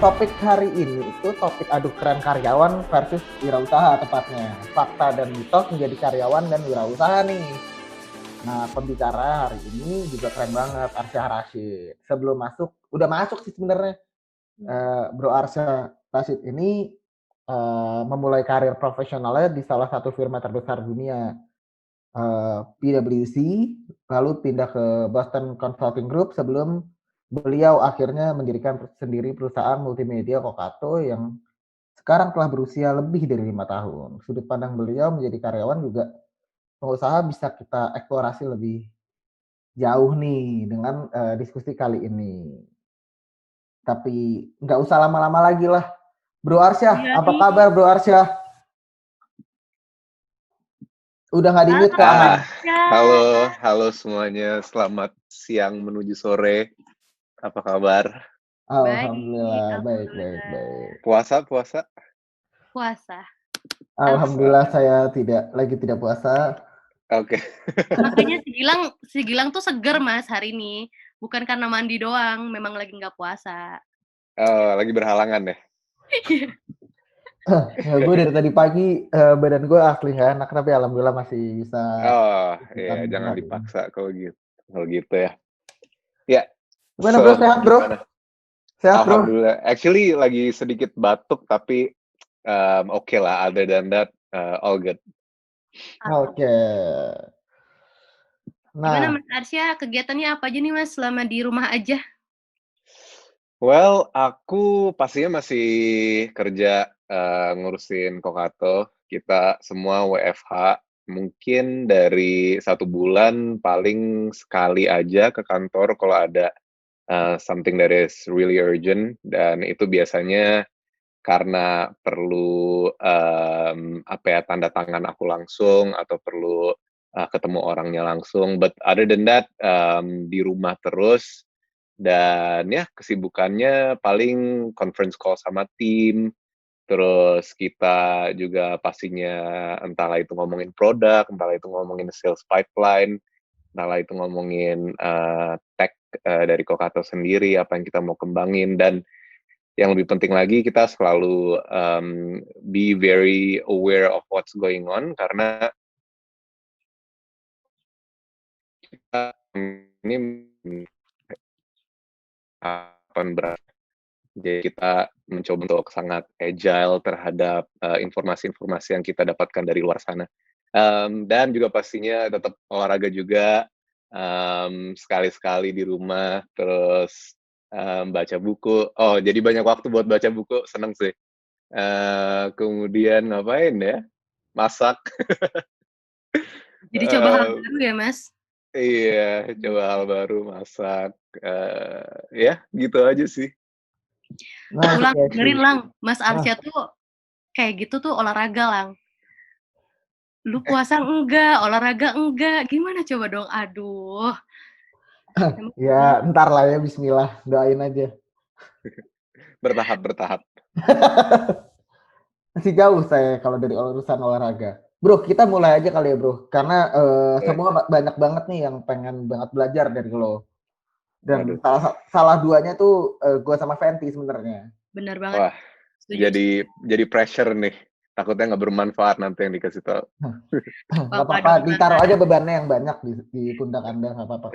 topik hari ini itu topik adu keren karyawan versus wirausaha tepatnya. Fakta dan mitos menjadi karyawan dan wirausaha nih. Nah, pembicara hari ini juga keren banget, Arsya Rashid. Sebelum masuk, udah masuk sih sebenarnya. Bro Arsya Rashid ini memulai karir profesionalnya di salah satu firma terbesar dunia, PwC, lalu pindah ke Boston Consulting Group sebelum beliau akhirnya mendirikan sendiri perusahaan multimedia Kokato yang sekarang telah berusia lebih dari 5 tahun. Sudut pandang beliau menjadi karyawan juga pengusaha bisa kita eksplorasi lebih jauh nih dengan diskusi kali ini. Tapi nggak usah lama-lama lagi lah. Bro Arsyah, Iya apa nih. kabar Bro Arsyah? Udah nggak di-mute kan? Halo semuanya. Selamat siang menuju sore. Apa kabar? Alhamdulillah, baik. Puasa? Alhamdulillah saya tidak puasa. Oke. Makanya si Gilang tuh seger Mas hari ini. Bukan karena mandi doang, memang lagi nggak puasa. Lagi berhalangan ya? Ya, gue dari tadi pagi badan gue asli nggak enak, tapi alhamdulillah masih bisa. Iya, jangan dipaksa kalau gitu ya. Ya. Gimana bro, sehat bro? Sehat bro? Alhamdulillah. Actually lagi sedikit batuk tapi oke lah. Other than that, all good. Oke. Gimana Mas Arsya, kegiatannya apa aja nih Mas selama di rumah aja? Well, aku pastinya masih kerja ngurusin Kokato. Kita semua WFH. Mungkin dari 1 bulan paling sekali aja ke kantor kalau ada something that is really urgent. Dan itu biasanya karena perlu tanda tangan aku langsung atau perlu ketemu orangnya langsung. But other than that, di rumah terus. Dan ya kesibukannya paling conference call sama tim, terus kita juga pastinya entahlah itu ngomongin produk, entahlah itu ngomongin sales pipeline, entahlah itu ngomongin tech dari Kokato sendiri, apa yang kita mau kembangin, dan yang lebih penting lagi kita selalu be very aware of what's going on karena kita ini berat. Jadi kita mencoba untuk sangat agile terhadap informasi-informasi yang kita dapatkan dari luar sana. Dan juga pastinya tetap olahraga juga, sekali-sekali di rumah, terus baca buku. Oh, jadi banyak waktu buat baca buku, seneng sih. Kemudian ngapain ya? Masak. Jadi coba hal baru ya Mas? Iya, coba hal baru, masak. Ya, gitu aja sih. Ulang, dengerin Lang, Mas Arsya tuh kayak gitu tuh olahraga Lang. Lu puasa enggak, olahraga enggak, gimana coba dong, aduh. Ya, ntar lah ya, bismillah, doain aja. Bertahap. Masih jauh saya kalau dari urusan olahraga. Bro, kita mulai aja kali ya bro, karena semua banyak banget nih yang pengen banget belajar dari lo. Dan salah duanya tuh gue sama Fenty sebenarnya. Bener banget. Wah, jadi pressure nih. Takutnya nggak bermanfaat nanti yang dikasih tahu. Nggak apa-apa, ditaruh aja bebannya yang banyak di pundak Anda, nggak apa-apa.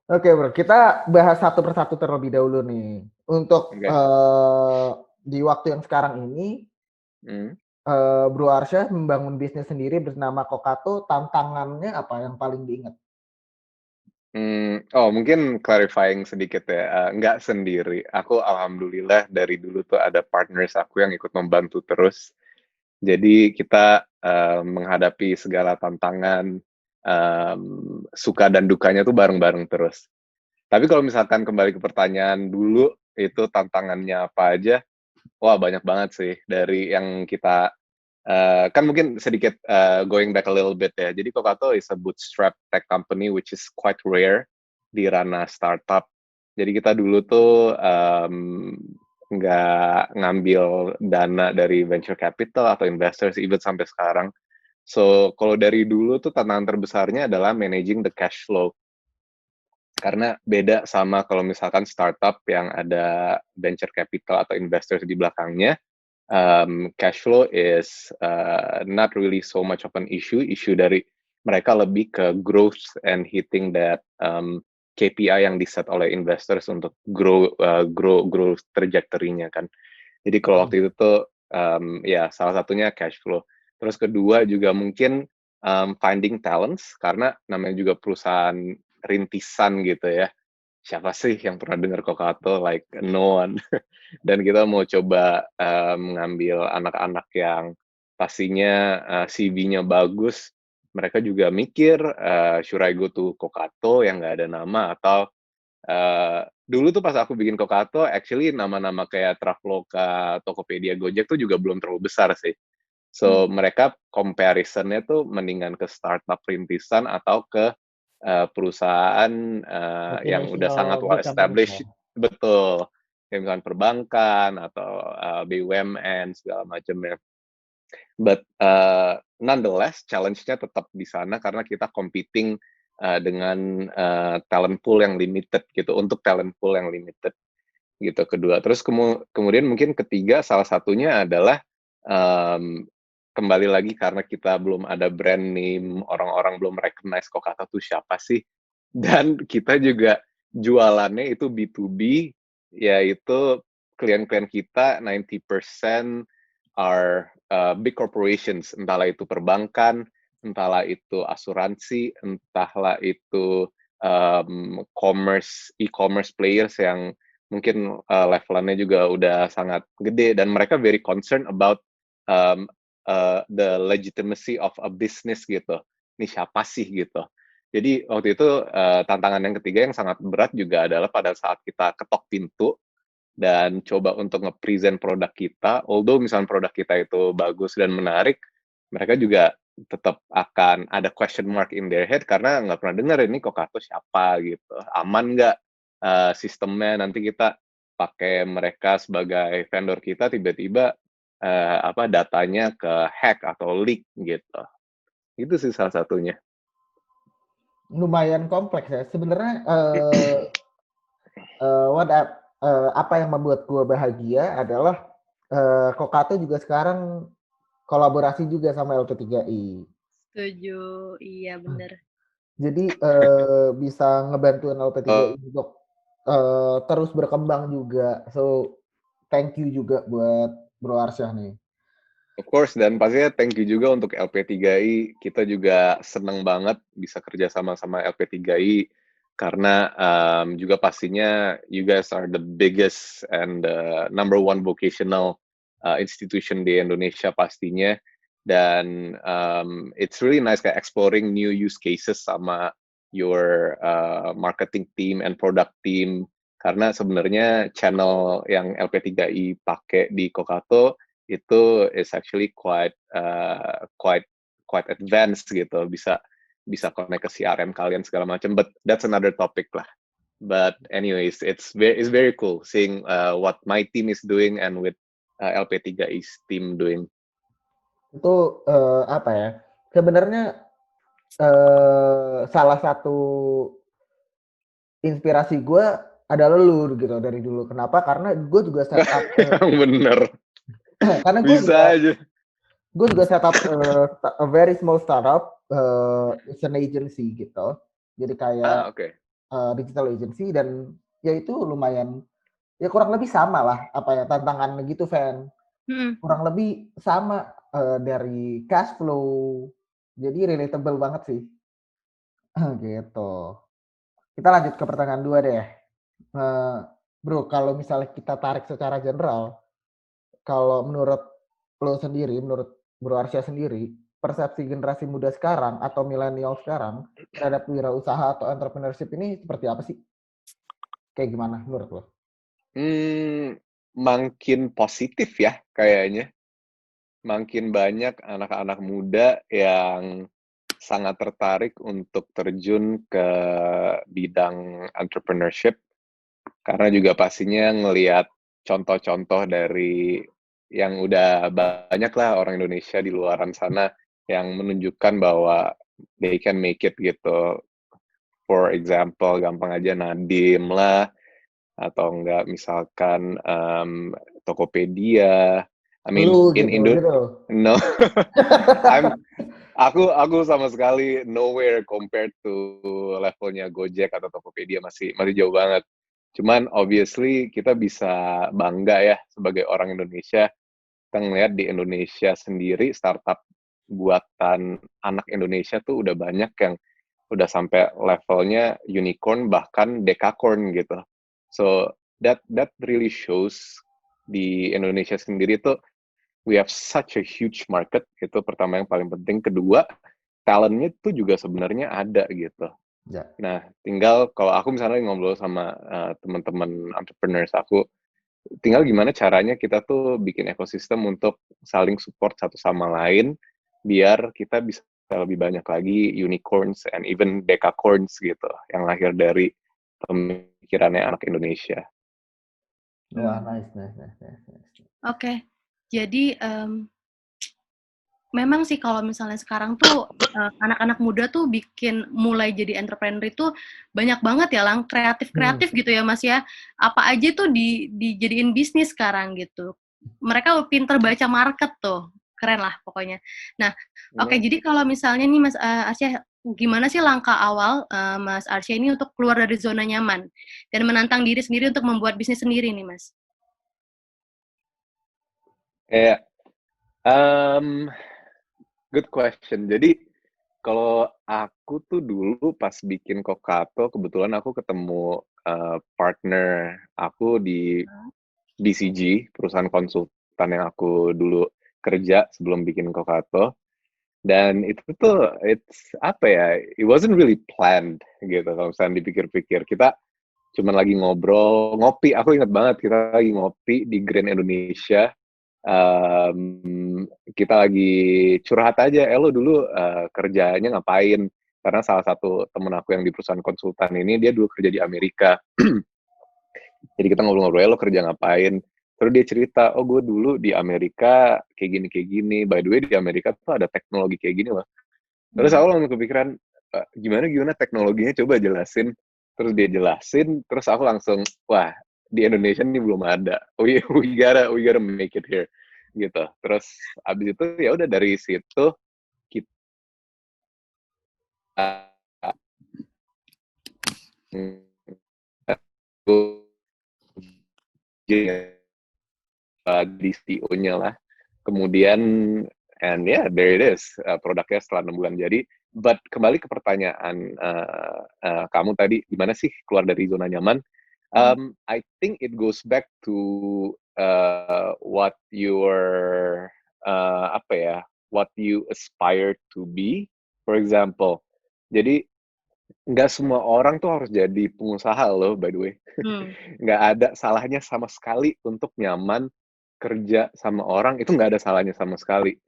Oke bro, kita bahas satu persatu terlebih dahulu nih. Untuk di waktu yang sekarang ini, Bro Arsya membangun bisnis sendiri bernama Kokato, tantangannya apa yang paling diingat? Mungkin clarifying sedikit ya, nggak sendiri. Aku alhamdulillah dari dulu tuh ada partners aku yang ikut membantu terus. Jadi kita menghadapi segala tantangan, suka dan dukanya tuh bareng-bareng terus. Tapi kalau misalkan kembali ke pertanyaan dulu, itu tantangannya apa aja? Wah, banyak banget sih. Dari yang kita kan mungkin sedikit going back a little bit ya. Jadi Kokato is a bootstrap tech company which is quite rare di ranah startup. Jadi kita dulu tuh nggak ngambil dana dari venture capital atau investors even sampai sekarang. So kalau dari dulu tuh tantangan terbesarnya adalah managing the cash flow. Karena beda sama kalau misalkan startup yang ada venture capital atau investors di belakangnya, cash flow is not really so much of an issue. Issue dari mereka lebih ke growth and hitting that KPI yang diset oleh investors untuk grow trajectory-nya kan. Jadi kalau waktu itu tuh ya salah satunya cash flow. Terus kedua juga mungkin finding talents, karena namanya juga perusahaan rintisan gitu ya. Siapa sih yang pernah dengar Kokato? Like no one. Dan kita mau coba mengambil anak-anak yang pastinya CV-nya bagus. Mereka juga mikir, should I go to Kokato yang nggak ada nama, atau dulu tuh pas aku bikin Kokato, actually nama-nama kayak Traveloka, Tokopedia, Gojek tuh juga belum terlalu besar sih. So mereka comparison-nya tuh mendingan ke startup rintisan atau ke perusahaan yang udah sangat multinational well big companies ya. established, betul. Kayak misalkan perbankan atau BUMN segala macamnya. But nonetheless, challenge-nya tetap di sana karena kita competing dengan talent pool yang limited gitu, untuk talent pool yang limited gitu kedua. Terus kemudian mungkin ketiga salah satunya adalah kembali lagi karena kita belum ada brand name, orang-orang belum recognize Kokato tuh siapa sih, dan kita juga jualannya itu B2B, yaitu klien-klien kita 90% are big corporations, entahlah itu perbankan, entahlah itu asuransi, entahlah itu e-commerce players yang mungkin levelannya juga udah sangat gede, dan mereka very concerned about the legitimacy of a business gitu. Ini siapa sih gitu. Jadi waktu itu tantangan yang ketiga yang sangat berat juga adalah pada saat kita ketok pintu dan coba untuk nge-present produk kita, although misalnya produk kita itu bagus dan menarik, mereka juga tetap akan ada question mark in their head karena nggak pernah dengar ini Kokato siapa gitu. Aman nggak sistemnya, nanti kita pakai mereka sebagai vendor kita, tiba-tiba datanya ke hack atau leak gitu. Itu sih salah satunya. Lumayan kompleks ya. Sebenarnya apa yang membuat gue bahagia adalah Kokato juga sekarang kolaborasi juga sama LP3I. Setuju, iya bener. Jadi bisa ngebantuin LP3I untuk terus berkembang juga. So thank you juga buat Bro Arsyah nih. Of course, dan pastinya thank you juga untuk LP3I. Kita juga seneng banget bisa kerja sama LP3I karena juga pastinya you guys are the biggest and the number one vocational institution di Indonesia pastinya. Dan it's really nice kayak exploring new use cases sama your marketing team and product team, karena sebenarnya channel yang LP3I pakai di Kokato itu is actually quite advanced gitu, bisa connect ke CRM kalian segala macam, but that's another topic lah. But anyways, it's very cool seeing what my team is doing and with LP3I's team doing. Itu apa ya? Sebenarnya salah satu inspirasi gue adalah lu gitu dari dulu. Kenapa? Karena gue juga setup. Bener. Karena gue juga setup a very small startup, it's an agency gitu. Jadi kayak digital agency, dan ya itu lumayan, ya kurang lebih sama lah apa ya tantangannya gitu, Van. Kurang lebih sama dari cash flow. Jadi relatable banget sih. Gitu. Kita lanjut ke pertanyaan 2 deh. Bro, kalau misalnya kita tarik secara general, kalau menurut lo sendiri, menurut Bro Arsyah sendiri, persepsi generasi muda sekarang atau milenial sekarang terhadap wirausaha atau entrepreneurship ini seperti apa sih? Kayak gimana menurut lo? Makin positif ya kayaknya. Makin banyak anak-anak muda yang sangat tertarik untuk terjun ke bidang entrepreneurship, karena juga pastinya ngelihat contoh-contoh dari yang udah banyak lah orang Indonesia di luaran sana yang menunjukkan bahwa they can make it gitu. for example, gampang aja Nadim lah, atau enggak misalkan Tokopedia. I mean, Lu in gitu. no, aku sama sekali nowhere compared to levelnya Gojek atau Tokopedia, masih jauh banget. Cuman obviously kita bisa bangga ya sebagai orang Indonesia, kita ngeliat di Indonesia sendiri startup buatan anak Indonesia tuh udah banyak yang udah sampai levelnya unicorn bahkan decacorn gitu. So that really shows di Indonesia sendiri tuh we have such a huge market, itu pertama yang paling penting. Kedua, talentnya tuh juga sebenarnya ada gitu. Ya. Nah, tinggal kalau aku misalnya ngobrol sama teman-teman entrepreneurs aku, tinggal gimana caranya kita tuh bikin ekosistem untuk saling support satu sama lain, biar kita bisa lebih banyak lagi unicorns and even decacorns gitu, yang lahir dari pemikirannya anak Indonesia. Wah, nice. Oke, jadi memang sih kalau misalnya sekarang tuh anak-anak muda tuh mulai jadi entrepreneur itu banyak banget ya, Lang, kreatif gitu ya, Mas ya. Apa aja tuh dijadiin bisnis sekarang gitu. Mereka pinter baca market tuh, keren lah pokoknya. Nah, oke, jadi kalau misalnya nih Mas Arsya, gimana sih langkah awal Mas Arsya ini untuk keluar dari zona nyaman dan menantang diri sendiri untuk membuat bisnis sendiri nih, Mas? Good question. Jadi kalau aku tuh dulu pas bikin Kokato, kebetulan aku ketemu partner aku di BCG, perusahaan konsultan yang aku dulu kerja sebelum bikin Kokato. Dan itu tuh, it wasn't really planned gitu. Kalau misalnya dipikir-pikir, kita cuma lagi ngopi. Aku ingat banget kita lagi ngopi di Grand Indonesia. Kita lagi curhat aja, lo dulu kerjanya ngapain? Karena salah satu temen aku yang di perusahaan konsultan ini, dia dulu kerja di Amerika. Jadi kita ngobrol-ngobrol, lo kerja ngapain? Terus dia cerita, oh gue dulu di Amerika kayak gini. By the way, di Amerika tuh ada teknologi kayak gini loh. Terus aku langsung kepikiran, gimana teknologinya, coba jelasin. Terus dia jelasin, terus aku langsung, wah, di Indonesia ini belum ada. We gotta make it here gitu. Terus abis itu ya udah dari situ kita di CEO-nya lah. Kemudian and yeah, there it is, produknya setelah 6 bulan jadi. But kembali ke pertanyaan kamu tadi, gimana sih keluar dari zona nyaman? I think it goes back to what what you aspire to be. For example, jadi nggak semua orang tuh harus jadi pengusaha loh, by the way. Nggak ada salahnya sama sekali untuk nyaman kerja sama orang, itu nggak ada salahnya sama sekali.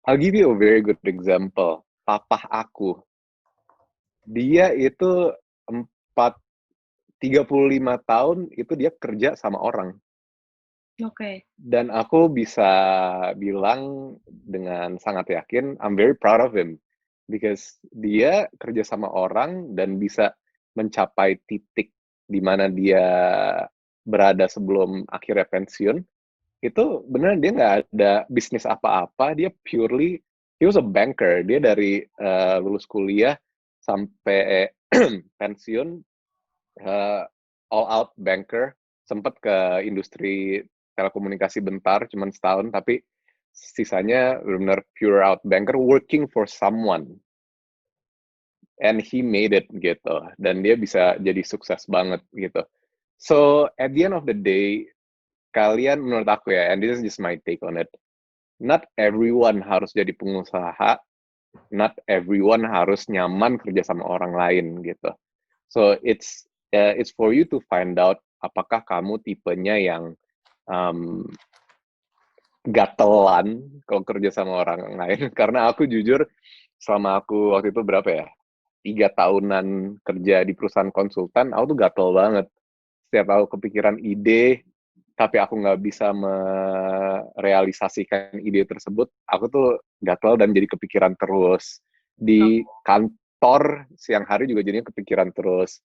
I'll give you a very good example. Papa aku, dia itu 35 tahun itu dia kerja sama orang. Oke. Dan aku bisa bilang dengan sangat yakin, I'm very proud of him. Because dia kerja sama orang dan bisa mencapai titik di mana dia berada sebelum akhirnya pensiun. Itu benar, dia nggak ada bisnis apa-apa, dia he was a banker. Dia dari lulus kuliah sampai pensiun, all out banker, sempat ke industri telekomunikasi bentar, cuman setahun, tapi sisanya benar-benar pure out banker, working for someone. And he made it gitu, dan dia bisa jadi sukses banget gitu. So at the end of the day, kalian, menurut aku ya, and this is just my take on it, not everyone harus jadi pengusaha, not everyone harus nyaman kerja sama orang lain gitu. So it's for you to find out apakah kamu tipenya yang gatelan kalau kerja sama orang lain. Karena aku jujur, selama aku waktu itu berapa ya, 3 tahunan kerja di perusahaan konsultan, aku tuh gatel banget. Setiap aku kepikiran ide, tapi aku nggak bisa merealisasikan ide tersebut, aku tuh gatel dan jadi kepikiran terus. Di ngantor siang hari juga jadinya kepikiran terus.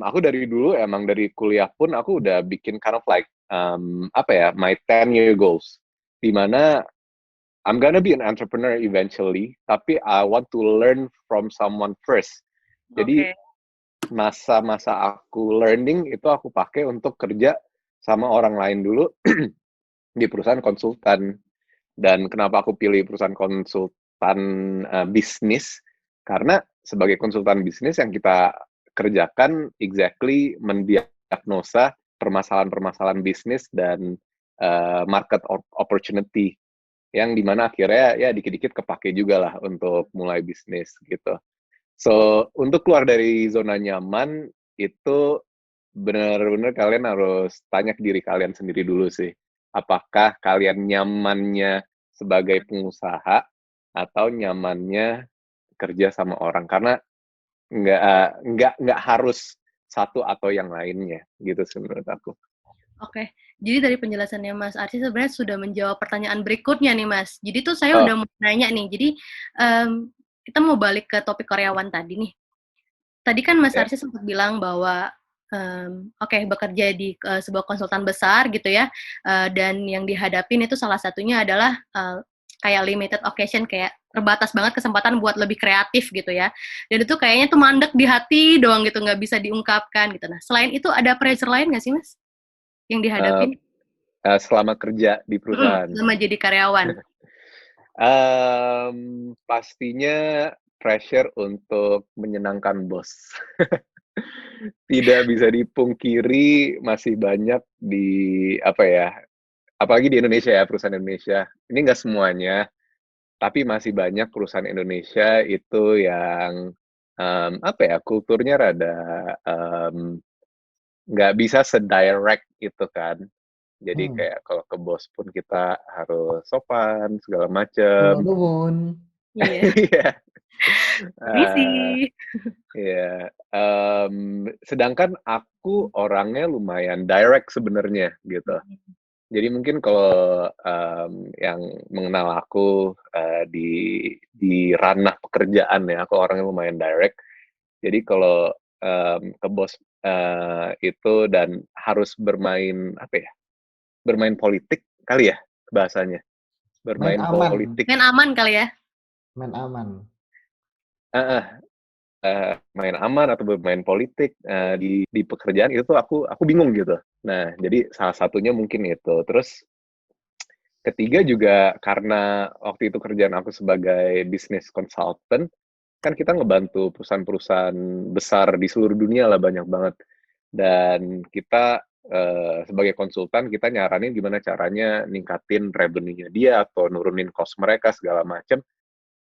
Aku dari dulu emang dari kuliah pun aku udah bikin kind of like my 10-year goals, dimana I'm gonna be an entrepreneur eventually, tapi I want to learn from someone first. Jadi Oke. masa-masa aku learning itu aku pakai untuk kerja sama orang lain dulu di perusahaan konsultan. Dan kenapa aku pilih perusahaan konsultan bisnis? Karena sebagai konsultan bisnis yang kita kerjakan exactly mendiagnosa permasalahan-permasalahan bisnis dan market opportunity yang dimana akhirnya ya dikit-dikit kepake juga lah untuk mulai bisnis gitu. So, untuk keluar dari zona nyaman itu benar-benar kalian harus tanya ke diri kalian sendiri dulu sih. Apakah kalian nyamannya sebagai pengusaha atau nyamannya kerja sama orang? Karena nggak harus satu atau yang lainnya gitu sih menurut aku. Oke, jadi dari penjelasannya Mas Arsy sebenarnya sudah menjawab pertanyaan berikutnya nih Mas. Jadi tuh saya Oh, udah mau nanya nih, jadi kita mau balik ke topik karyawan tadi nih. Tadi kan Mas ya. Arsy sempat bilang bahwa oke, bekerja di sebuah konsultan besar gitu ya, dan yang dihadapin itu salah satunya adalah kayak limited occasion, kayak terbatas banget kesempatan buat lebih kreatif gitu ya. Dan itu kayaknya tuh mandek di hati doang gitu, nggak bisa diungkapkan gitu. Nah, selain itu ada pressure lain nggak sih Mas yang Uh, dihadapin selama kerja di perusahaan. selama jadi karyawan? Pastinya pressure untuk menyenangkan bos. Tidak bisa dipungkiri masih banyak di apa ya, apalagi di Indonesia ya, perusahaan Indonesia. Ini nggak semuanya, tapi masih banyak perusahaan Indonesia itu yang kulturnya rada nggak bisa sedirect itu kan. Jadi Hmm. kayak kalau ke bos pun kita harus sopan segala macem. Nuwun. Iya, Iya. misi. Eh, Iya, sedangkan aku orangnya lumayan direct sebenarnya gitu. Jadi mungkin kalau yang mengenal aku di ranah pekerjaan ya, aku orangnya lumayan direct. Jadi kalau ke bos itu dan harus bermain apa ya? Bermain politik kali ya bahasanya. Main Bermain aman. politik. Main aman kali ya? Main aman. Heeh. Main aman atau bermain politik di pekerjaan itu tuh aku bingung gitu. Nah, jadi salah satunya mungkin itu. Terus ketiga juga karena waktu itu kerjaan aku sebagai business consultant, kan kita ngebantu perusahaan-perusahaan besar di seluruh dunia lah banyak banget. Dan kita sebagai konsultan kita nyaranin gimana caranya ningkatin revenue-nya dia atau nurunin cost mereka segala macam.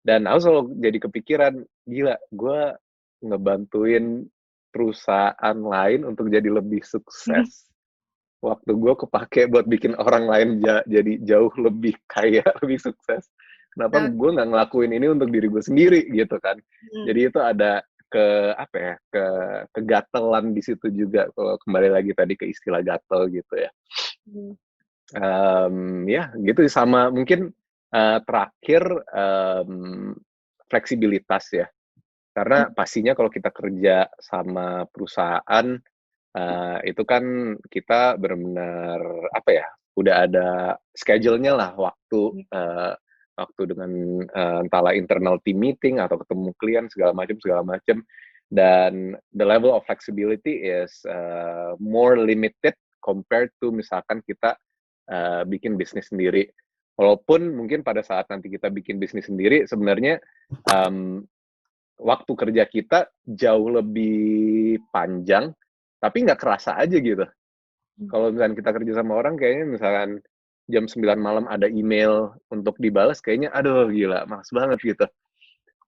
Dan aku selalu jadi kepikiran, gila, gue ngebantuin perusahaan lain untuk jadi lebih sukses. Waktu gue kepake buat bikin orang lain jadi jauh lebih kaya, lebih sukses. Kenapa Oke. gue nggak ngelakuin ini untuk diri gue sendiri gitu kan? Hmm. Jadi itu ada kegatelan di situ juga. Kalau kembali lagi tadi ke istilah gatel gitu ya. Ya gitu sama mungkin terakhir fleksibilitas ya. Karena pastinya kalau kita kerja sama perusahaan itu kan kita benar-benar apa ya, udah ada schedule-nya lah waktu dengan entahlah internal team meeting atau ketemu klien segala macam dan the level of flexibility is more limited compared to misalkan kita bikin bisnis sendiri. Walaupun mungkin pada saat nanti kita bikin bisnis sendiri sebenarnya waktu kerja kita jauh lebih panjang, tapi nggak kerasa aja gitu. Kalau misalkan kita kerja sama orang, kayaknya misalkan jam 9 malam ada email untuk dibalas, kayaknya aduh gila, males banget gitu.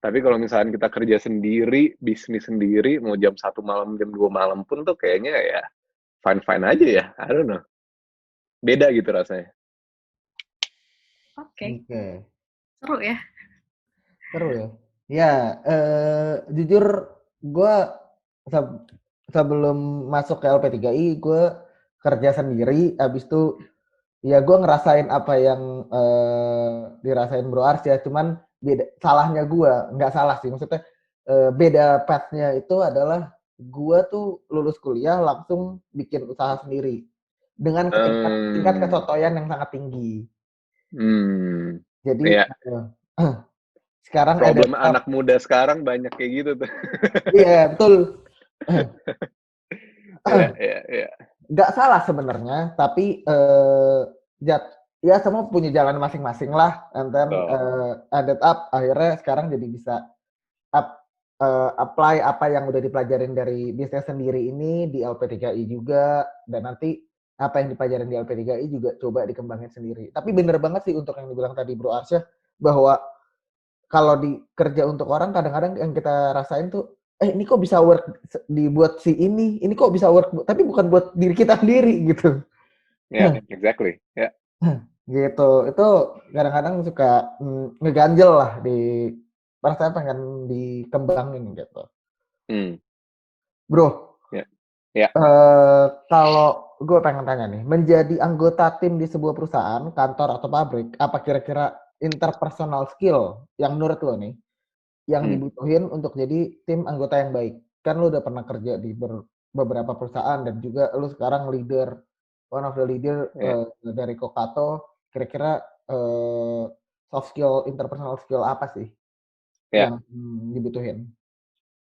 Tapi kalau misalkan kita kerja sendiri, bisnis sendiri, mau jam 1 malam, jam 2 malam pun tuh kayaknya ya fine-fine aja ya. I don't know. Beda gitu rasanya. Oke, Oke. seru ya. Seru ya. Ya, jujur gue sebelum masuk ke LP3I, gue kerja sendiri. Habis itu ya gue ngerasain apa yang dirasain Bro Ars ya. Cuman beda salahnya gue nggak salah sih maksudnya beda path-nya itu adalah gue tuh lulus kuliah langsung bikin usaha sendiri dengan tingkat Hmm, kesotoyan yang sangat tinggi. hmm, Jadi ya, sekarang ada problem anak muda sekarang banyak kayak gitu tuh. iya betul. Iya, iya, iya. Nggak salah sebenarnya, tapi jat, ya semua punya jalan masing-masing lah, and then Betul. ended up akhirnya sekarang jadi bisa apply apa yang udah dipelajarin dari bisnis sendiri ini di LP3I juga, dan nanti apa yang dipelajarin di LP3I juga coba dikembangin sendiri. Tapi bener banget sih untuk yang dibilang tadi Bro Arsya, bahwa kalau di kerja untuk orang kadang-kadang yang kita rasain tuh ini kok bisa work dibuat si ini kok bisa work tapi bukan buat diri kita sendiri gitu. Ya, exactly. Ya. Gitu. Itu kadang-kadang suka ngeganjel lah di rasanya pengen dikembangin gitu. Hmm. Bro, Ya. Ya. kalau gue pengen tanya nih, menjadi anggota tim di sebuah perusahaan, kantor atau pabrik, apa kira-kira interpersonal skill yang menurut lo nih yang Hmm. dibutuhin untuk jadi tim anggota yang baik? Kan lu udah pernah kerja di beberapa perusahaan dan juga lu sekarang leader, one of the leader Ya. dari Kokato. Kira-kira soft skill, interpersonal skill apa sih Ya. yang dibutuhin?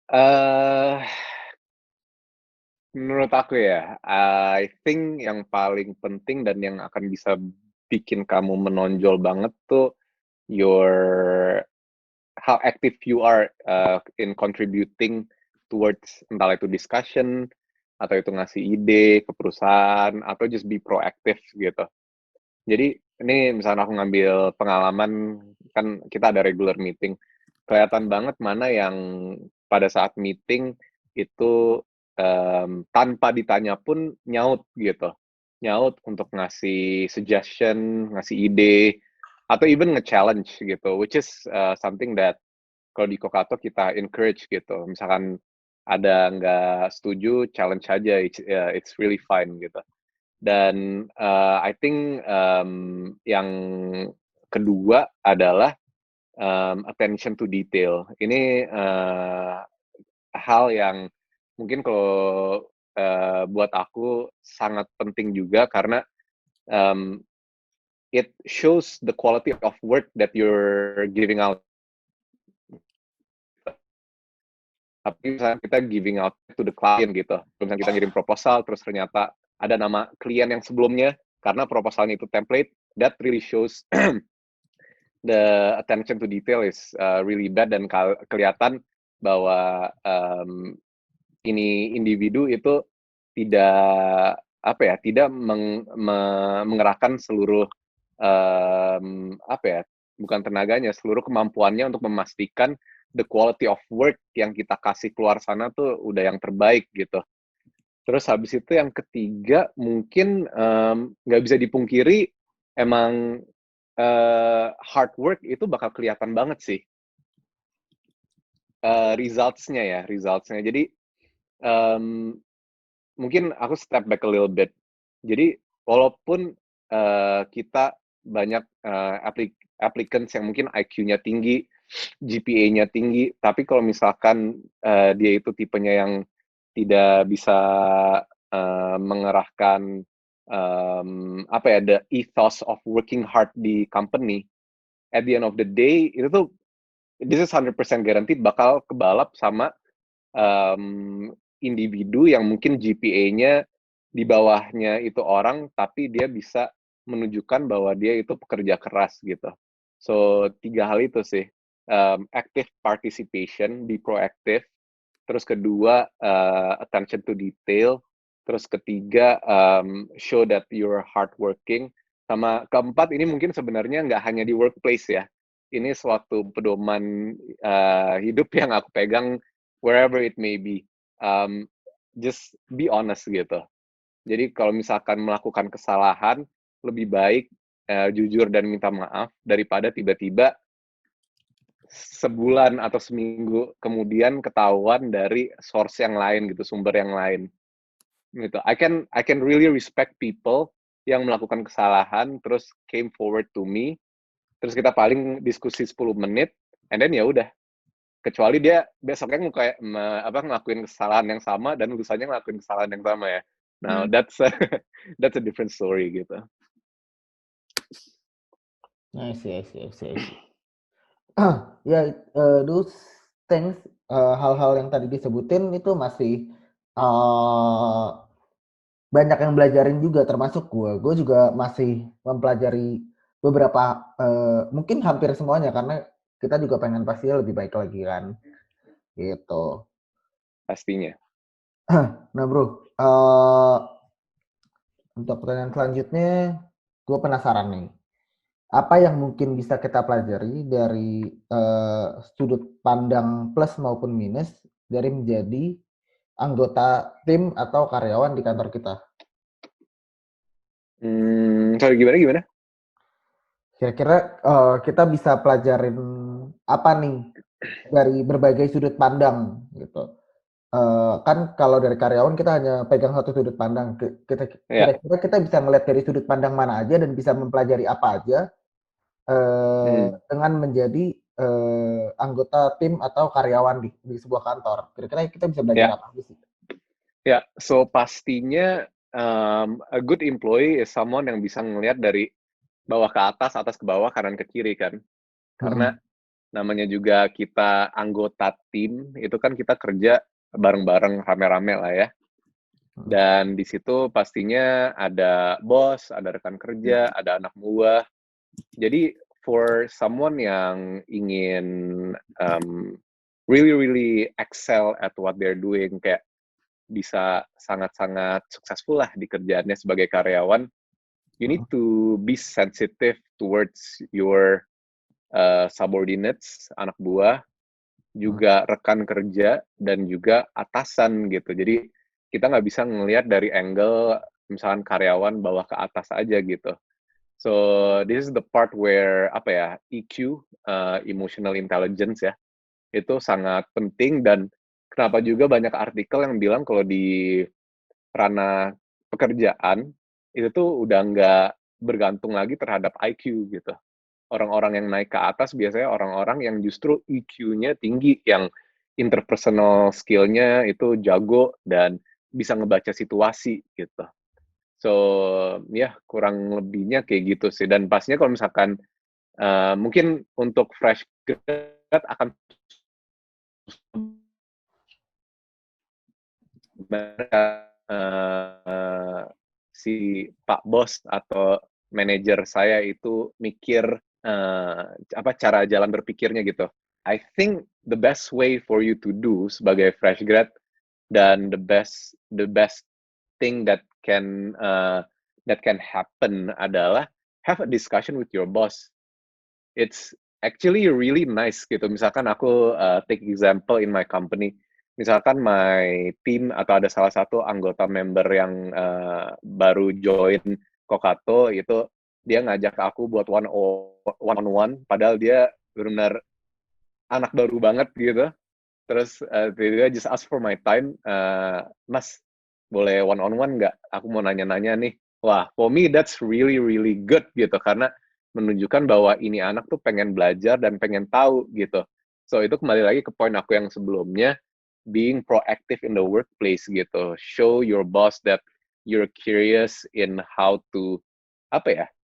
Eh, menurut aku ya, I think yang paling penting dan yang akan bisa bikin kamu menonjol banget tuh your how active you are in contributing towards entah itu discussion atau itu ngasih ide ke perusahaan atau just be proactive gitu. Jadi ini misalnya aku ngambil pengalaman kan kita ada regular meeting, kelihatan banget mana yang pada saat meeting itu tanpa ditanya pun nyaut gitu, nyaut untuk ngasih suggestion, ngasih ide, atau even nge-challenge gitu, which is something that kalau di Kokato kita encourage gitu. Misalkan ada nggak setuju, challenge aja, it's really fine gitu. Dan I think yang kedua adalah attention to detail. Ini hal yang mungkin kalau buat aku sangat penting juga karena um, it shows the quality of work that you're giving out. Tapi misalnya kita giving out to the client gitu. Misalnya kita ngirim proposal, terus ternyata ada nama klien yang sebelumnya, karena proposalnya itu template, that really shows the attention to detail is really bad dan kelihatan bahwa ini individu itu tidak apa ya, tidak mengerahkan seluruh apa ya, bukan tenaganya, seluruh kemampuannya untuk memastikan the quality of work yang kita kasih keluar sana tuh udah yang terbaik gitu. Terus habis itu yang ketiga mungkin nggak bisa dipungkiri emang hard work itu bakal kelihatan banget sih results-nya. Jadi mungkin aku step back a little bit. Jadi walaupun kita banyak applicants yang mungkin IQ-nya tinggi, GPA-nya tinggi, tapi kalau misalkan dia itu tipenya yang tidak bisa mengerahkan apa ya, the ethos of working hard di company, at the end of the day itu tuh this is 100% guaranteed bakal kebalap sama individu yang mungkin GPA-nya di bawahnya itu orang, tapi dia bisa menunjukkan bahwa dia itu pekerja keras gitu. So 3 hal itu sih, active participation, be proactive, terus kedua attention to detail, terus ketiga show that you're hardworking, sama keempat ini mungkin sebenarnya nggak hanya di workplace ya, ini suatu pedoman hidup yang aku pegang wherever it may be. Just be honest gitu. Jadi kalau misalkan melakukan kesalahan, lebih baik jujur dan minta maaf daripada tiba-tiba sebulan atau seminggu kemudian ketahuan dari source yang lain gitu, sumber yang lain. Gitu. I can really respect people yang melakukan kesalahan terus came forward to me, terus kita paling diskusi 10 menit, and then ya udah, kecuali dia besoknya ngelakuin kesalahan yang sama dan lusanya ngelakuin kesalahan yang sama ya. Now that's that's a different story gitu. I see. Ya, those things, hal-hal yang tadi disebutin itu masih banyak yang belajarin juga, termasuk gue. Gue juga masih mempelajari beberapa, mungkin hampir semuanya, karena kita juga pengen pastinya lebih baik lagi kan, gitu. Pastinya. Nah bro, untuk pertanyaan selanjutnya, gue penasaran nih. Apa yang mungkin bisa kita pelajari dari sudut pandang plus maupun minus dari menjadi anggota tim atau karyawan di kantor kita? Sorry, gimana? Kira-kira kita bisa pelajarin apa nih dari berbagai sudut pandang gitu. Kan kalau dari karyawan kita hanya pegang satu sudut pandang. Kira-kira kita bisa ngeliat dari sudut pandang mana aja dan bisa mempelajari apa aja dengan menjadi anggota tim atau karyawan di sebuah kantor. Kira-kira kita bisa belajar apa aja sih? Ya, so pastinya a good employee is someone yang bisa ngelihat dari bawah ke atas ke bawah, kanan ke kiri kan. Karena namanya juga kita anggota tim, itu kan kita kerja bareng-bareng rame-rame lah ya. Dan di situ pastinya ada bos, ada rekan kerja, ada anak buah. Jadi for someone yang ingin really excel at what they're doing, kayak bisa sangat-sangat successful lah di kerjaannya sebagai karyawan, you need to be sensitive towards your subordinates, anak buah, juga rekan kerja, dan juga atasan gitu. Jadi kita nggak bisa ngelihat dari angle misalkan karyawan bawah ke atas aja gitu. So this is the part where EQ, emotional intelligence ya, itu sangat penting. Dan kenapa juga banyak artikel yang bilang kalau di ranah pekerjaan itu tuh udah nggak bergantung lagi terhadap IQ gitu. Orang-orang yang naik ke atas biasanya orang-orang yang justru EQ-nya tinggi, yang interpersonal skill-nya itu jago dan bisa ngebaca situasi gitu. So ya kurang lebihnya kayak gitu sih. Dan pastinya kalau misalkan mungkin untuk fresh grad akan si Pak Bos atau manajer saya itu mikir cara jalan berpikirnya gitu. I think the best way for you to do sebagai fresh grad, dan the best thing that can happen adalah have a discussion with your boss. It's actually really nice gitu. Misalkan aku take example in my company. Misalkan my team atau ada salah satu anggota member yang baru join Kokato, itu dia ngajak aku buat one on one, padahal dia benar-benar anak baru banget gitu. Terus dia just ask for my time, Mas, boleh one on one nggak? Aku mau nanya-nanya nih. Wah, for me that's really good gitu, karena menunjukkan bahwa ini anak tuh pengen belajar dan pengen tahu gitu. So itu kembali lagi ke poin aku yang sebelumnya, being proactive in the workplace gitu. Show your boss that you're curious in how to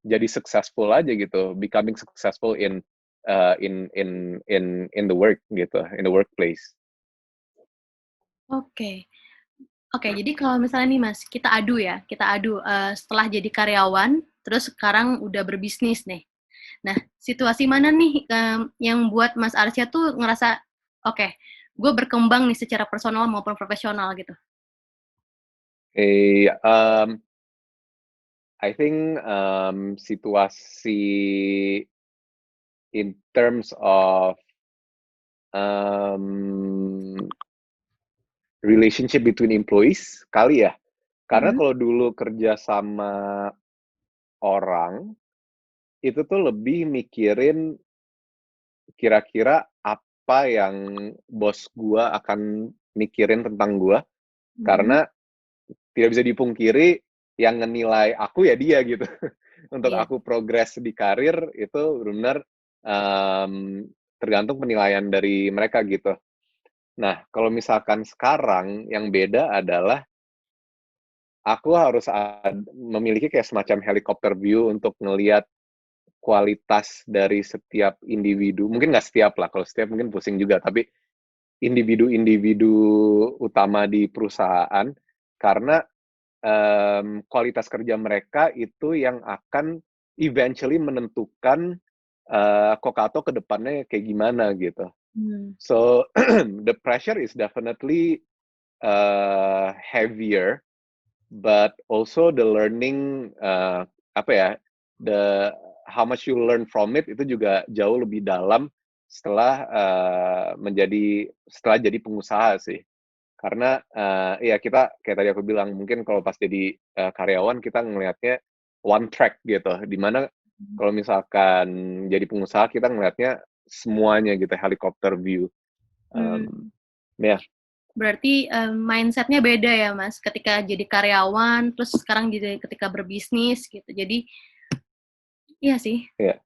jadi successful aja gitu, becoming successful in the work gitu, in the workplace. Oke, jadi kalau misalnya nih Mas, kita adu setelah jadi karyawan, terus sekarang udah berbisnis nih. Nah, situasi mana nih yang buat Mas Arsya tuh ngerasa, oke, gue berkembang nih secara personal maupun profesional gitu? I think situasi in terms of relationship between employees kali ya. Karena kalau dulu kerja sama orang, itu tuh lebih mikirin kira-kira apa yang bos gua akan mikirin tentang gua. Karena tidak bisa dipungkiri yang ngenilai aku ya dia gitu. Untuk aku progres di karir itu benar-benar tergantung penilaian dari mereka gitu. Nah, kalau misalkan sekarang yang beda adalah aku harus memiliki kayak semacam helikopter view untuk ngelihat kualitas dari setiap individu. Mungkin nggak setiap lah, kalau setiap mungkin pusing juga, tapi individu-individu utama di perusahaan, karena kualitas kerja mereka itu yang akan eventually menentukan Kokato ke depannya kayak gimana gitu. So the pressure is definitely heavier, but also the learning apa ya, the how much you learn from it itu juga jauh lebih dalam setelah setelah jadi pengusaha sih. Karena ya kita kayak tadi aku bilang, mungkin kalau pas jadi karyawan kita ngelihatnya one track gitu, dimana kalau misalkan jadi pengusaha kita ngelihatnya semuanya gitu, helicopter view. Ya. Berarti mindset-nya beda ya, Mas, ketika jadi karyawan, terus sekarang jadi ketika berbisnis gitu. Jadi, iya sih. Ya,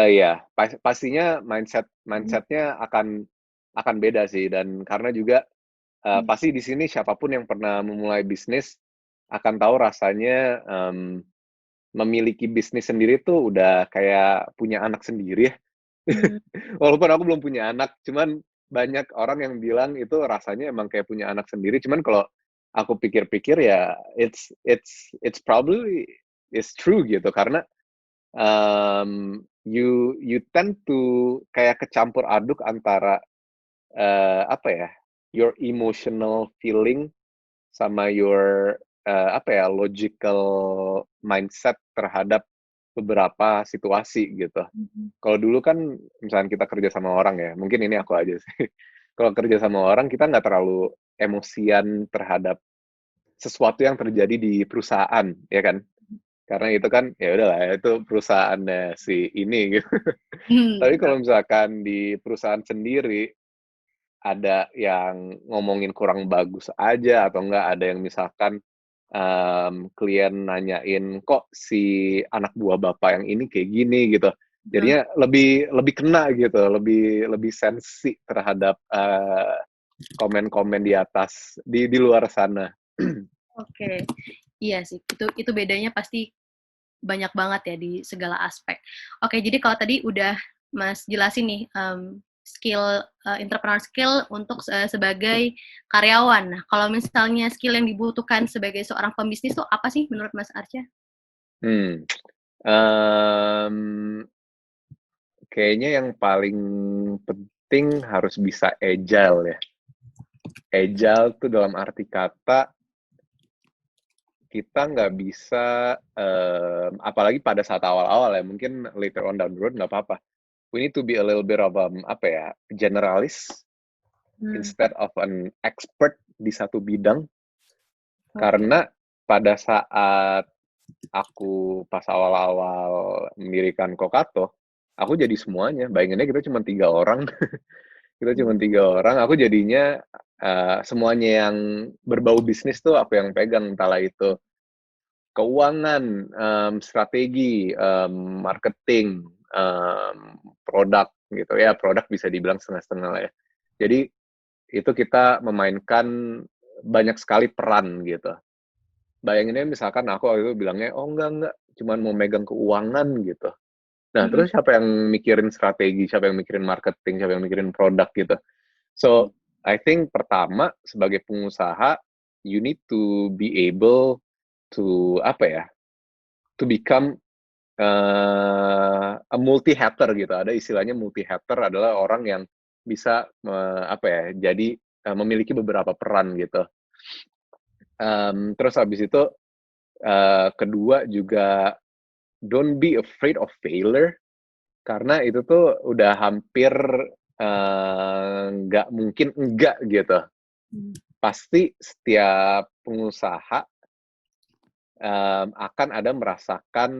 ya pastinya mindsetnya akan beda sih, dan karena juga pasti di sini siapapun yang pernah memulai bisnis akan tahu rasanya memiliki bisnis sendiri tuh udah kayak punya anak sendiri ya. Walaupun aku belum punya anak, cuman banyak orang yang bilang itu rasanya emang kayak punya anak sendiri. Cuman kalau aku pikir-pikir ya, it's probably is true gitu, karena you tend to kayak kecampur aduk antara apa ya, your emotional feeling sama your apa ya, logical mindset terhadap beberapa situasi gitu. Kalau dulu kan misalnya kita kerja sama orang ya, mungkin ini aku aja sih. Kalau kerja sama orang kita nggak terlalu emosian terhadap sesuatu yang terjadi di perusahaan, ya kan? Karena itu kan ya udahlah, itu perusahaannya si ini gitu. Tapi kalau misalkan di perusahaan sendiri ada yang ngomongin kurang bagus aja, atau enggak ada yang misalkan klien nanyain, "Kok si anak buah bapak yang ini kayak gini?" gitu. Jadinya lebih kena gitu, lebih sensi terhadap komen-komen di atas, di luar sana. Oke. Iya sih, itu bedanya pasti banyak banget ya di segala aspek. Oke, jadi kalau tadi udah Mas jelasin nih, skill, entrepreneur skill untuk sebagai karyawan. Nah, kalau misalnya skill yang dibutuhkan sebagai seorang pembisnis tuh apa sih menurut Mas Arca? Kayaknya yang paling penting harus bisa agile ya. Agile tuh dalam arti kata kita nggak bisa, apalagi pada saat awal-awal ya, mungkin later on down the road nggak apa-apa. We need to be a little bit of apa ya, generalist instead of an expert di satu bidang. Karena pada saat aku pas awal-awal mendirikan Kokato, aku jadi semuanya. Bayanginnya kita cuma 3 orang. Kita cuma 3 orang, aku jadinya semuanya yang berbau bisnis tuh aku yang pegang, entahlah itu keuangan, strategi, marketing, produk gitu ya. Produk bisa dibilang setengah-setengah lah ya. Jadi itu kita memainkan banyak sekali peran gitu. Bayanginnya misalkan aku waktu itu bilangnya, "Oh enggak, cuman mau megang keuangan," gitu. Nah, terus siapa yang mikirin strategi, siapa yang mikirin marketing, siapa yang mikirin produk gitu. So, I think pertama sebagai pengusaha, you need to be able to apa ya, to become a multi-hatter gitu. Ada istilahnya multi-hatter adalah orang yang bisa apa ya, jadi memiliki beberapa peran gitu. Terus habis itu kedua juga don't be afraid of failure, karena itu tuh udah hampir nggak mungkin enggak gitu. Pasti setiap pengusaha akan ada merasakan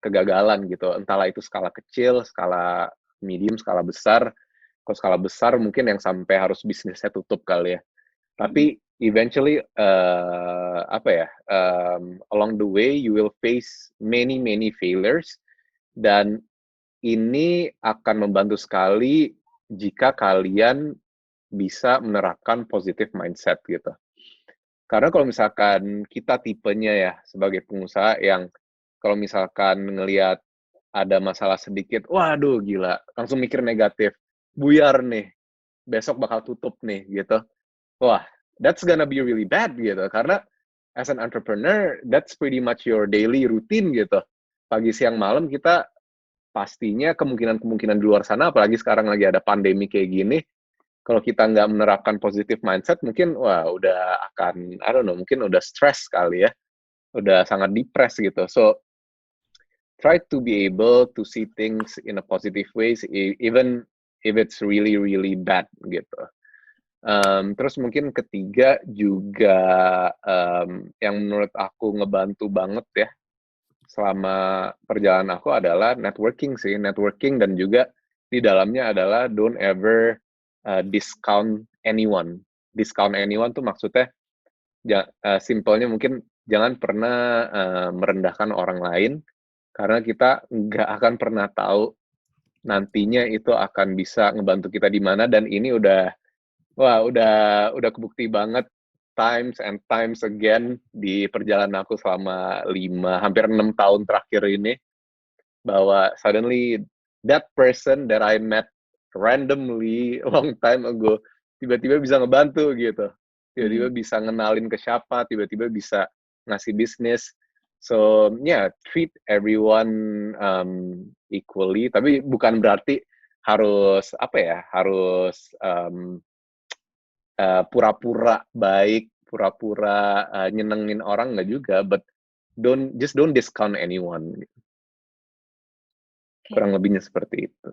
kegagalan gitu, entahlah itu skala kecil, skala medium, skala besar. Kalau skala besar mungkin yang sampai harus bisnisnya tutup kali ya. Tapi eventually apa ya, along the way you will face many failures, dan ini akan membantu sekali jika kalian bisa menerapkan positive mindset gitu. Karena kalau misalkan kita tipenya ya sebagai pengusaha yang kalau misalkan ngelihat ada masalah sedikit, waduh gila, langsung mikir negatif, buyar nih, besok bakal tutup nih gitu. Wah, that's gonna be really bad gitu. Karena as an entrepreneur, that's pretty much your daily routine gitu. Pagi, siang, malam kita pastinya kemungkinan-kemungkinan di luar sana, apalagi sekarang lagi ada pandemi kayak gini, kalau kita nggak menerapkan positive mindset, mungkin wah udah akan, I don't know, mungkin udah stress kali ya, udah sangat depres gitu. So, try to be able to see things in a positive ways, even if it's really, really bad gitu. Terus mungkin ketiga juga, yang menurut aku ngebantu banget ya, selama perjalanan aku adalah networking sih, networking dan juga di dalamnya adalah don't ever discount anyone. Discount anyone tuh maksudnya simpelnya mungkin jangan pernah merendahkan orang lain karena kita nggak akan pernah tahu nantinya itu akan bisa ngebantu kita di mana dan ini udah kebukti banget times and times again di perjalanan aku selama hampir 6 tahun terakhir ini, bahwa suddenly that person that I met randomly long time ago, tiba-tiba bisa ngebantu gitu. Tiba-tiba bisa ngenalin ke siapa, tiba-tiba bisa ngasih bisnis. So, yeah, treat everyone equally, tapi bukan berarti harus, pura-pura baik, pura-pura nyenengin orang nggak juga, but don't discount anyone. Kurang lebihnya seperti itu.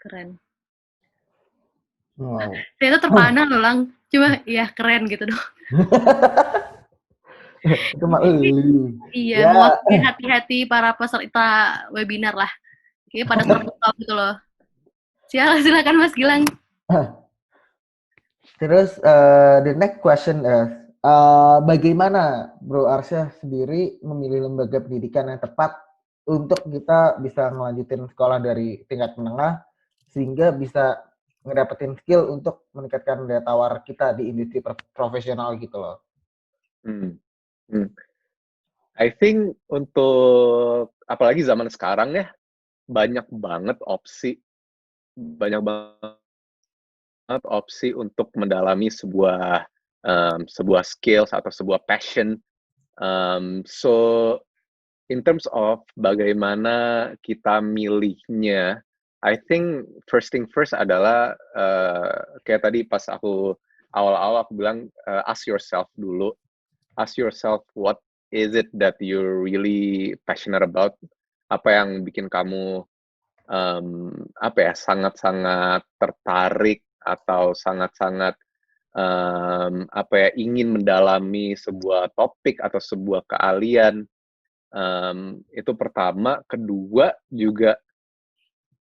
Keren. Wow. Ternyata terpana loh, Lang. Cuma ya keren gitu dong. Cuma lu. Iya, Ya. mewakili hati-hati para peserta webinar lah. Kayaknya pada terbuka gitu loh. Silakan Mas Gilang. Terus the next question is, bagaimana Bro Arsya sendiri memilih lembaga pendidikan yang tepat untuk kita bisa melanjutin sekolah dari tingkat menengah sehingga bisa ngedapetin skill untuk meningkatkan daya tawar kita di industri profesional gitu loh. I think untuk apalagi zaman sekarang ya, banyak banget opsi untuk mendalami sebuah skills atau sebuah passion. So in terms of bagaimana kita milihnya, I think first thing first adalah kayak tadi pas aku awal-awal aku bilang ask yourself dulu. Ask yourself what is it that you're really passionate about? Apa yang bikin kamu sangat-sangat tertarik atau sangat-sangat ingin mendalami sebuah topik atau sebuah keahlian. Itu pertama. Kedua juga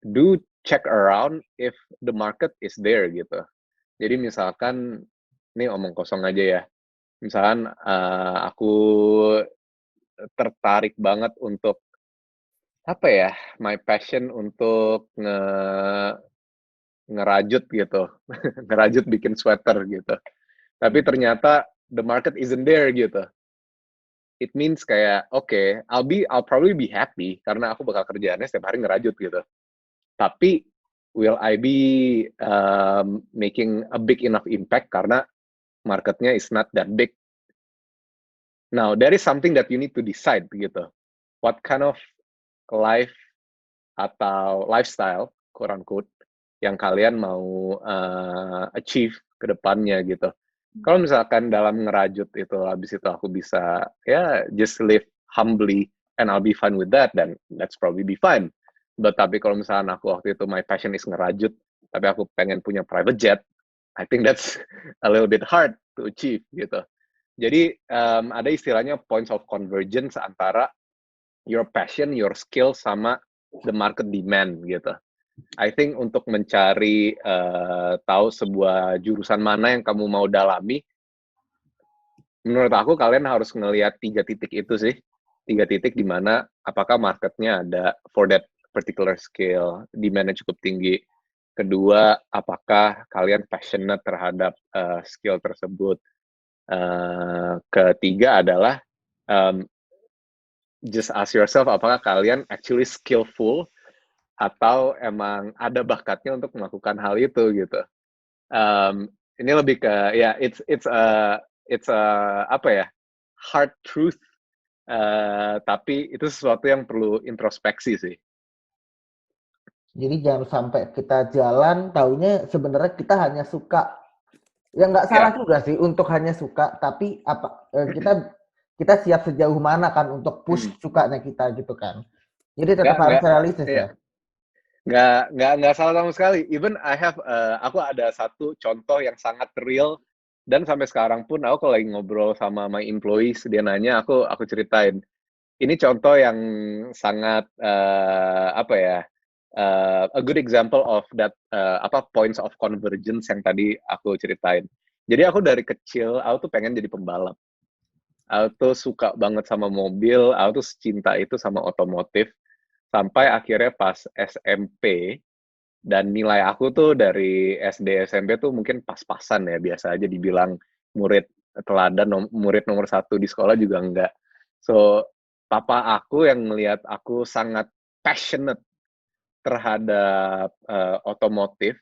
do check around if the market is there gitu. Jadi misalkan ini omong kosong aja ya. Misalkan aku tertarik banget untuk my passion untuk ngerajut gitu. Ngerajut bikin sweater gitu. Tapi ternyata the market isn't there gitu. It means kayak okay, I'll probably be happy karena aku bakal kerjaannya setiap hari ngerajut gitu. Tapi will I be making a big enough impact karena marketnya is not that big. Now, there is something that you need to decide gitu. What kind of life atau lifestyle, quote unquote, yang kalian mau achieve ke depannya gitu. Kalau misalkan dalam ngerajut itu, habis itu aku bisa just live humbly and I'll be fine with that, then that's probably be fine. But tapi kalau misalkan aku waktu itu my passion is ngerajut, tapi aku pengen punya private jet, I think that's a little bit hard to achieve gitu. Jadi ada istilahnya points of convergence antara your passion, your skill, sama the market demand gitu. I think untuk mencari tahu sebuah jurusan mana yang kamu mau dalami, menurut aku kalian harus ngelihat 3 titik itu sih. 3 titik di mana apakah marketnya ada for that particular skill, demand-nya cukup tinggi. Kedua, apakah kalian passionate terhadap skill tersebut. Ketiga adalah just ask yourself apakah kalian actually skillful atau emang ada bakatnya untuk melakukan hal itu gitu. Ini lebih ke ya it's a apa ya, hard truth, tapi itu sesuatu yang perlu introspeksi sih. Jadi jangan sampai kita jalan taunya sebenarnya kita hanya suka. Ya nggak salah juga sih untuk hanya suka, tapi kita siap sejauh mana kan untuk push sukanya kita gitu kan. Jadi tetap harus realistis ya. Nggak salah sama sekali. Even aku ada satu contoh yang sangat real dan sampai sekarang pun aku kalau lagi ngobrol sama my employees dia nanya aku ceritain. Ini contoh yang sangat a good example of that points of convergence yang tadi aku ceritain. Jadi aku dari kecil aku tuh pengen jadi pembalap. Aku tuh suka banget sama mobil, aku tuh cinta itu sama otomotif. Sampai akhirnya pas SMP, dan nilai aku tuh dari SD SMP tuh mungkin pas-pasan ya, biasa aja dibilang murid teladan, murid nomor 1 di sekolah juga enggak. So, papa aku yang melihat aku sangat passionate terhadap otomotif,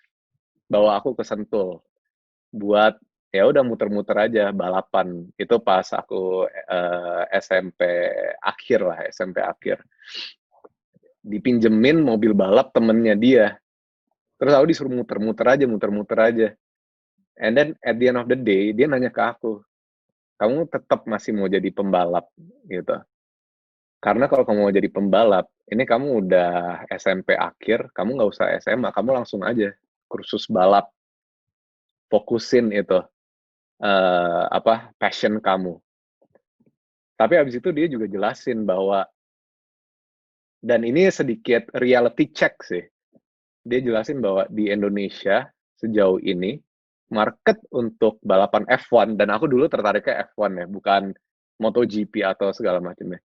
bawa aku ke Sentul buat ya udah muter-muter aja balapan. Itu pas aku SMP akhir. Dipinjemin mobil balap temennya dia. Terus aku disuruh muter-muter aja. And then at the end of the day, dia nanya ke aku, kamu tetap masih mau jadi pembalap gitu. Karena kalau kamu mau jadi pembalap, ini kamu udah SMP akhir, kamu nggak usah SMA, kamu langsung aja kursus balap. Fokusin itu, passion kamu. Tapi abis itu dia juga jelasin bahwa, dan ini sedikit reality check sih, dia jelasin bahwa di Indonesia sejauh ini, market untuk balapan F1, dan aku dulu tertariknya F1 ya, bukan MotoGP atau segala macamnya.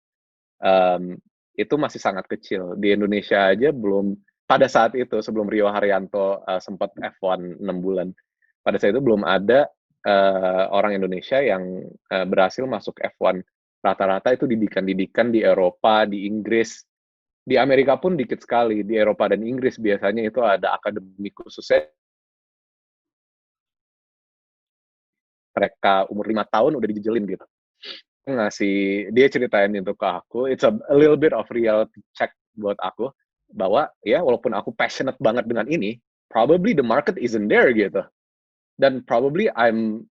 Itu masih sangat kecil. Di Indonesia aja belum, pada saat itu, sebelum Rio Haryanto sempat F1 6 bulan, pada saat itu belum ada orang Indonesia yang berhasil masuk F1. Rata-rata itu didikan di Eropa, di Inggris. Di Amerika pun dikit sekali. Di Eropa dan Inggris biasanya itu ada akademi khususnya. Mereka umur 5 tahun udah dijejelin gitu. Dia ceritain itu ke aku, it's a little bit of reality check buat aku, bahwa ya walaupun aku passionate banget dengan ini, probably the market isn't there gitu. Dan probably I'm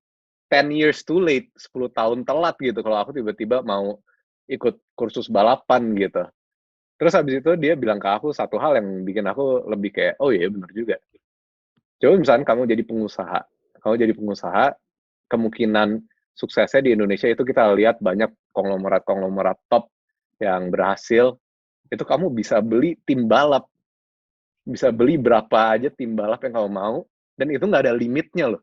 10 years too late, 10 tahun telat gitu kalau aku tiba-tiba mau ikut kursus balapan gitu. Terus habis itu dia bilang ke aku satu hal yang bikin aku lebih kayak, oh iya benar juga. Coba misalnya kamu jadi pengusaha, kemungkinan suksesnya di Indonesia itu kita lihat banyak konglomerat top yang berhasil, itu kamu bisa beli tim balap, bisa beli berapa aja tim balap yang kamu mau, dan itu nggak ada limitnya loh.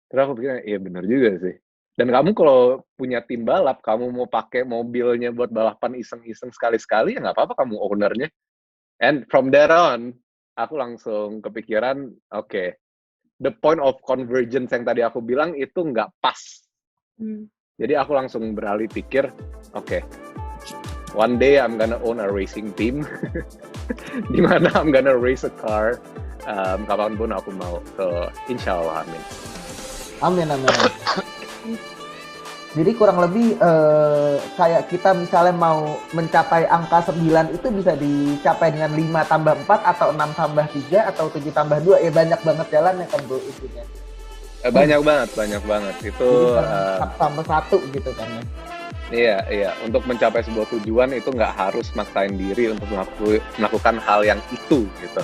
Terus aku pikir, iya benar juga sih. Dan kamu kalau punya tim balap, kamu mau pakai mobilnya buat balapan iseng-iseng sekali-sekali, ya nggak apa-apa kamu ownernya. And from there on, aku langsung kepikiran, okay, the point of convergence yang tadi aku bilang itu nggak pas. Jadi aku langsung beralih pikir, okay, one day I'm gonna own a racing team, di mana I'm gonna race a car, kapanpun aku mau. So, insya Allah, amin. Amin. Jadi kurang lebih kayak kita misalnya mau mencapai angka 9 itu bisa dicapai dengan 5 tambah 4 atau 6 tambah 3 atau 7 tambah 2. Ya banyak banget jalan ya kan bro itunya. Banyak banget. Itu tambah 1 gitu kan ya. Iya. Untuk mencapai sebuah tujuan itu nggak harus maksain diri untuk melakukan hal yang itu gitu.